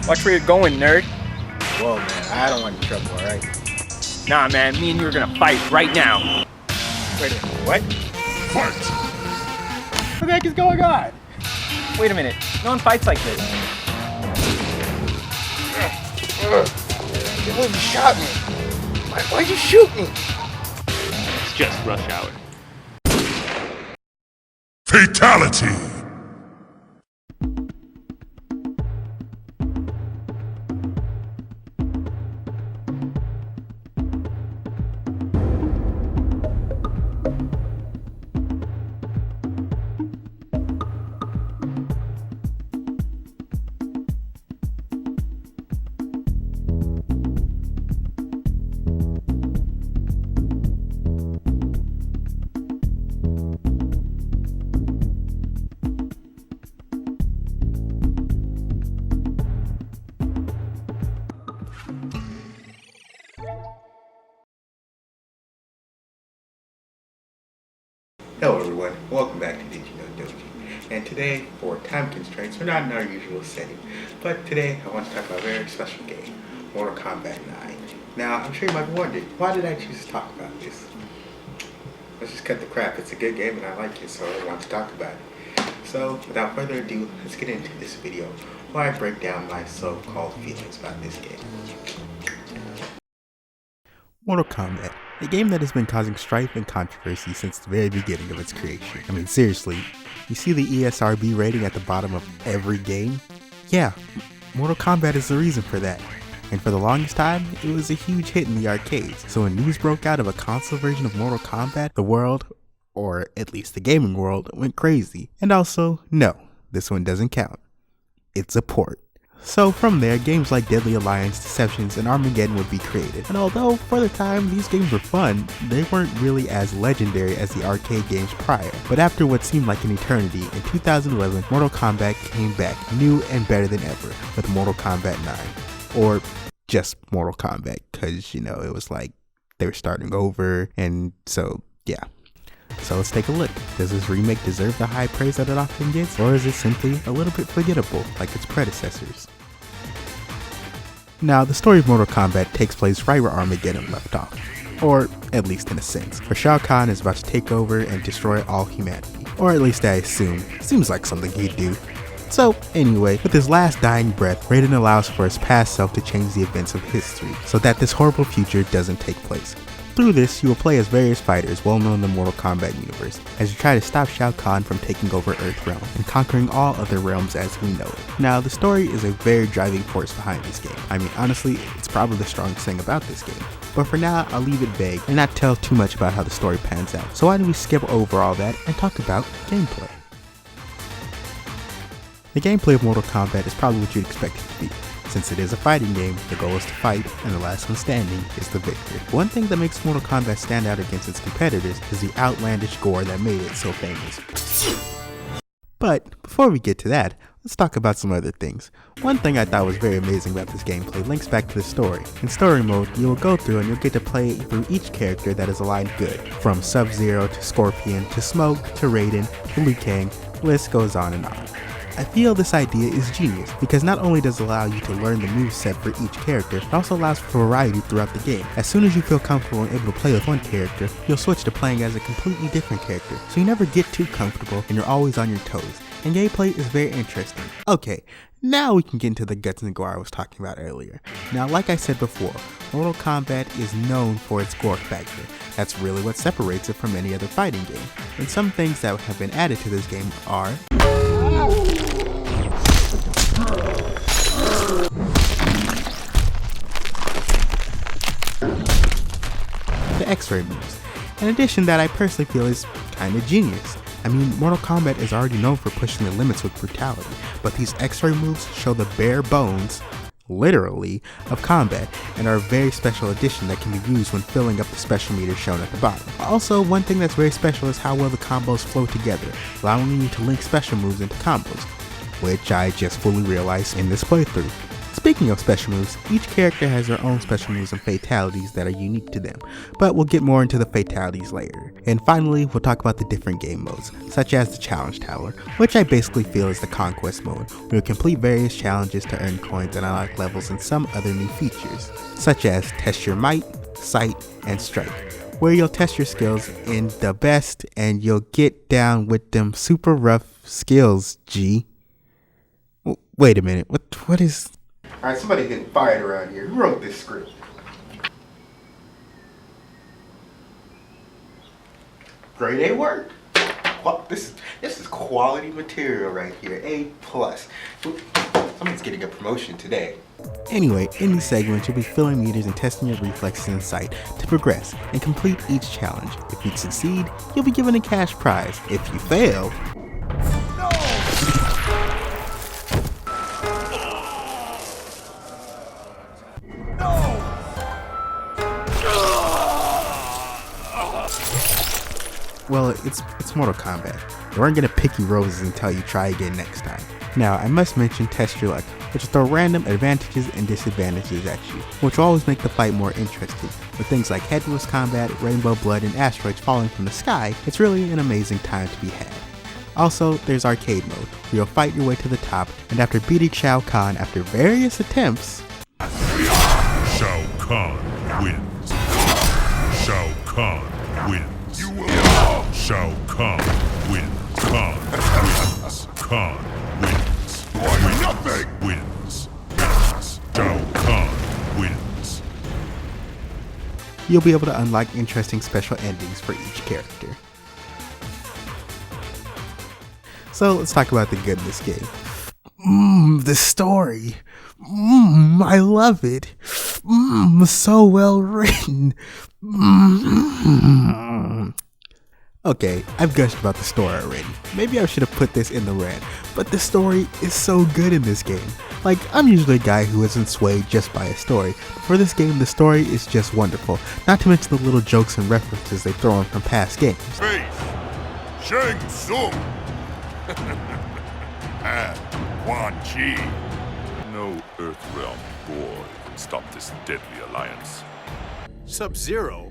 Watch where you're going, nerd. Whoa, man, I don't want any trouble, alright? Nah, man, me and you are gonna fight right now. Wait a minute, what? Fight! What the heck is going on? Wait a minute, no one fights like this. You shot me. Why'd you shoot me? It's just rush hour. Fatality! Hello everyone, welcome back to Did You Know Doji. And today, for time constraints, we're not in our usual setting. But today, I want to talk about a very special game, Mortal Kombat 9. Now, I'm sure you might be wondering, why did I choose to talk about this? Let's just cut the crap. It's a good game and I like it, so I want to talk about it. So, without further ado, let's get into this video where I break down my so-called feelings about this game. Mortal Kombat, a game that has been causing strife and controversy since the very beginning of its creation. I mean, seriously, you see the ESRB rating at the bottom of every game? Yeah, Mortal Kombat is the reason for that. And for the longest time, it was a huge hit in the arcades. So when news broke out of a console version of Mortal Kombat, the world, or at least the gaming world, went crazy. And also, no, this one doesn't count. It's a port. So from there, games like Deadly Alliance, Deceptions, and Armageddon would be created. And although for the time these games were fun, they weren't really as legendary as the arcade games prior. But after what seemed like an eternity, in 2011, Mortal Kombat came back new and better than ever with Mortal Kombat 9. Or just Mortal Kombat, because, you know, it was like they were starting over, and so, yeah. So let's take a look. Does this remake deserve the high praise that it often gets, or is it simply a little bit forgettable like its predecessors? Now, the story of Mortal Kombat takes place right where Armageddon left off, or at least in a sense, for Shao Kahn is about to take over and destroy all humanity, or at least I assume. Seems like something he'd do. So anyway, with his last dying breath, Raiden allows for his past self to change the events of history, so that this horrible future doesn't take place. Through this, you will play as various fighters well known in the Mortal Kombat universe, as you try to stop Shao Kahn from taking over Earthrealm, and conquering all other realms as we know it. Now, the story is a very driving force behind this game. I mean, honestly, it's probably the strongest thing about this game. But for now, I'll leave it vague, and not tell too much about how the story pans out. So why don't we skip over all that, and talk about gameplay. The gameplay of Mortal Kombat is probably what you'd expect it to be. Since it is a fighting game, the goal is to fight, and the last one standing is the victor. One thing that makes Mortal Kombat stand out against its competitors is the outlandish gore that made it so famous. But before we get to that, let's talk about some other things. One thing I thought was very amazing about this gameplay links back to the story. In story mode, you will go through and you'll get to play through each character that is aligned good, from Sub-Zero to Scorpion to Smoke to Raiden to Liu Kang, the list goes on and on. I feel this idea is genius, because not only does it allow you to learn the moveset for each character, it also allows for variety throughout the game. As soon as you feel comfortable and able to play with one character, you'll switch to playing as a completely different character, so you never get too comfortable and you're always on your toes. And gameplay is very interesting. Okay, now we can get into the guts and gore I was talking about earlier. Now, like I said before, Mortal Kombat is known for its gore factor. That's really what separates it from any other fighting game. And some things that have been added to this game are the X-ray moves, an addition that I personally feel is kinda genius. I mean, Mortal Kombat is already known for pushing the limits with brutality, but these X-ray moves show the bare bones, literally, of combat, and are a very special addition that can be used when filling up the special meter shown at the bottom. Also, one thing that's very special is how well the combos flow together, allowing you to link special moves into combos, which I just fully realized in this playthrough. Speaking of special moves, each character has their own special moves and fatalities that are unique to them, but we'll get more into the fatalities later. And finally, we'll talk about the different game modes, such as the Challenge Tower, which I basically feel is the Conquest mode, where you'll complete various challenges to earn coins and unlock levels and some other new features, such as Test Your Might, Sight, and Strike, where you'll test your skills in the best and you'll get down with them super rough skills, G. Wait a minute, what is... Alright, somebody getting fired around here. Who wrote this script? Grade A work. Well, this is quality material right here. A+. Someone's getting a promotion today. Anyway, in these segments, you'll be filling meters and testing your reflexes and sight to progress and complete each challenge. If you succeed, you'll be given a cash prize. If you fail... Well, it's Mortal Kombat. They weren't gonna pick you roses and tell you try again next time. Now, I must mention Test Your Luck, which will throw random advantages and disadvantages at you, which will always make the fight more interesting. With things like headless combat, rainbow blood, and asteroids falling from the sky, it's really an amazing time to be had. Also, there's Arcade mode, where you'll fight your way to the top, and after beating Shao Kahn after various attempts, Shao Kahn wins. Shao Kahn wins. You will Shao Kahn wins. Kahn wins. Kahn wins. Wins. Nothing wins. Shao Kahn wins. you'll be able to unlock interesting special endings for each character. So let's talk about the good in this game. The story. I love it. So well written. Okay, I've gushed about the story already. Maybe I should have put this in the red, but the story is so good in this game. Like, I'm usually a guy who isn't swayed just by a story, but for this game, the story is just wonderful, not to mention the little jokes and references they throw in from past games. Faith, Shang Tsung, and Quan Chi. No Earthrealm boy can stop this deadly alliance. Sub-Zero?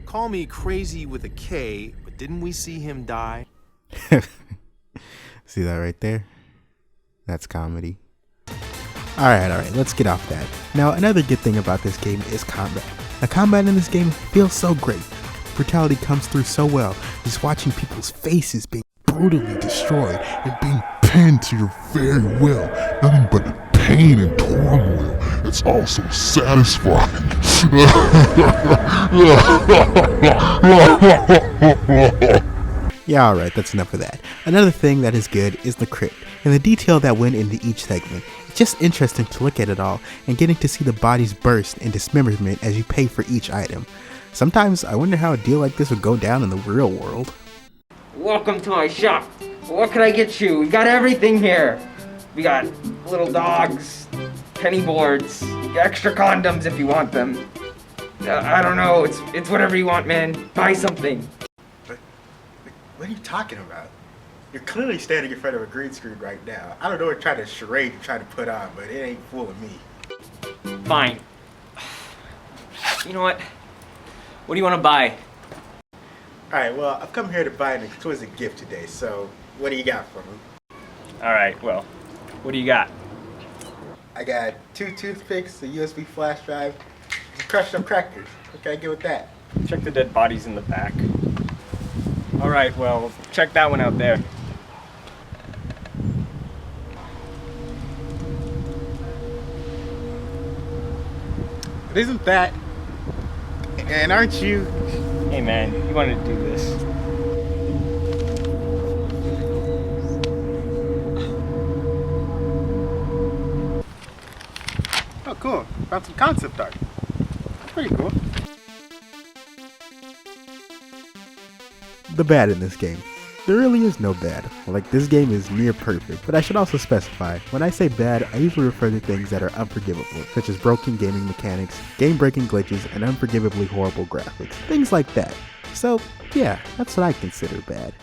Call me crazy with a K, but didn't we see him die? See that right there? That's comedy. Alright, let's get off that. Now, another good thing about this game is combat. The combat in this game feels so great. Brutality comes through so well. Just watching people's faces being Brutally destroyed and being pinned to your very will. Nothing but pain and turmoil. It's also satisfying. Yeah, alright, that's enough of that. Another thing that is good is the crypt, and the detail that went into each segment. It's just interesting to look at it all, and getting to see the bodies burst and dismemberment as you pay for each item. Sometimes I wonder how a deal like this would go down in the real world. Welcome to my shop. What can I get you? We got everything here. We got little dogs, penny boards, extra condoms if you want them. I don't know. It's whatever you want, man. Buy something. What are you talking about? You're clearly standing in front of a green screen right now. I don't know what kind of charade you're trying to put on, but it ain't fooling me. Fine. You know what? What do you want to buy? Alright, well, I've come here to buy an exquisite gift today, so what do you got for me? Alright, well, what do you got? I got 2 toothpicks, a USB flash drive, some crushed up crackers. What can I get with that? Check the dead bodies in the back. Alright, well, check that one out there. But isn't that... And aren't you... Hey man, you wanted to do this. Oh, cool. Found some concept art. That's pretty cool. The bad in this game. There really is no bad. Like, this game is near perfect, but I should also specify, when I say bad, I usually refer to things that are unforgivable, such as broken gaming mechanics, game-breaking glitches, and unforgivably horrible graphics. Things like that. So, yeah, that's what I consider bad.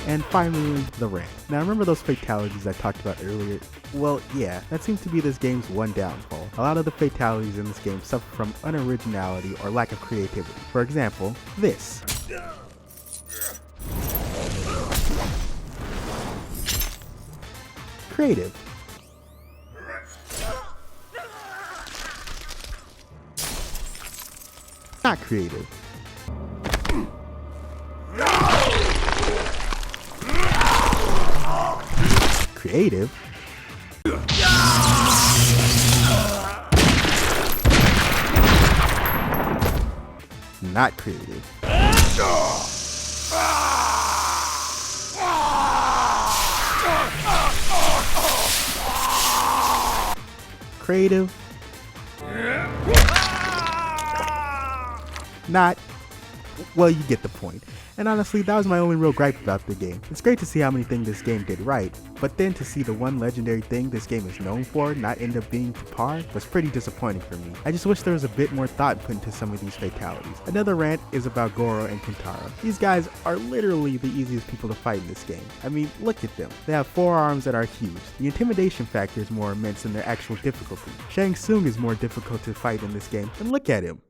And finally, the rant. Now remember those fatalities I talked about earlier? Well, yeah, that seems to be this game's one downfall. A lot of the fatalities in this game suffer from unoriginality or lack of creativity. For example, this. Creative. Not creative. Creative. Not creative. Creative. Not. Well, you get the point. And honestly, that was my only real gripe about the game. It's great to see how many things this game did right, but then to see the one legendary thing this game is known for not end up being to par was pretty disappointing for me. I just wish there was a bit more thought put into some of these fatalities. Another rant is about Goro and Kintaro. These guys are literally the easiest people to fight in this game. I mean, look at them. They have forearms that are huge. The intimidation factor is more immense than their actual difficulty. Shang Tsung is more difficult to fight in this game, and look at him.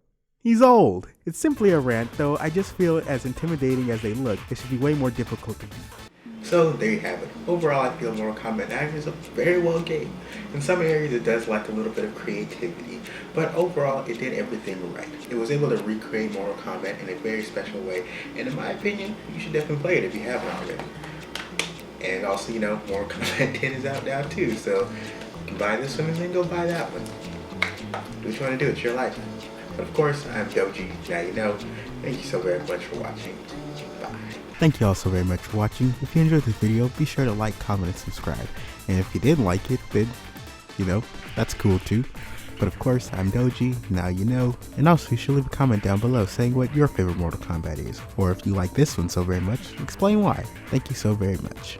He's old. It's simply a rant, though I just feel as intimidating as they look, it should be way more difficult to beat. So there you have it. Overall, I feel Mortal Kombat 9 is a very well game. In some areas it does lack a little bit of creativity, but overall it did everything right. It was able to recreate Mortal Kombat in a very special way, and in my opinion, you should definitely play it if you haven't already. And also, you know, Mortal Kombat 10 is out now too, so you can buy this one and then go buy that one. Do what you want to do, it's your life. But of course, I'm Doji, now you know. Thank you so very much for watching. Bye. Thank you all so very much for watching. If you enjoyed this video, be sure to like, comment, and subscribe. And if you didn't like it, then, you know, that's cool too. But of course, I'm Doji, now you know. And also, you should leave a comment down below saying what your favorite Mortal Kombat is. Or if you like this one so very much, explain why. Thank you so very much.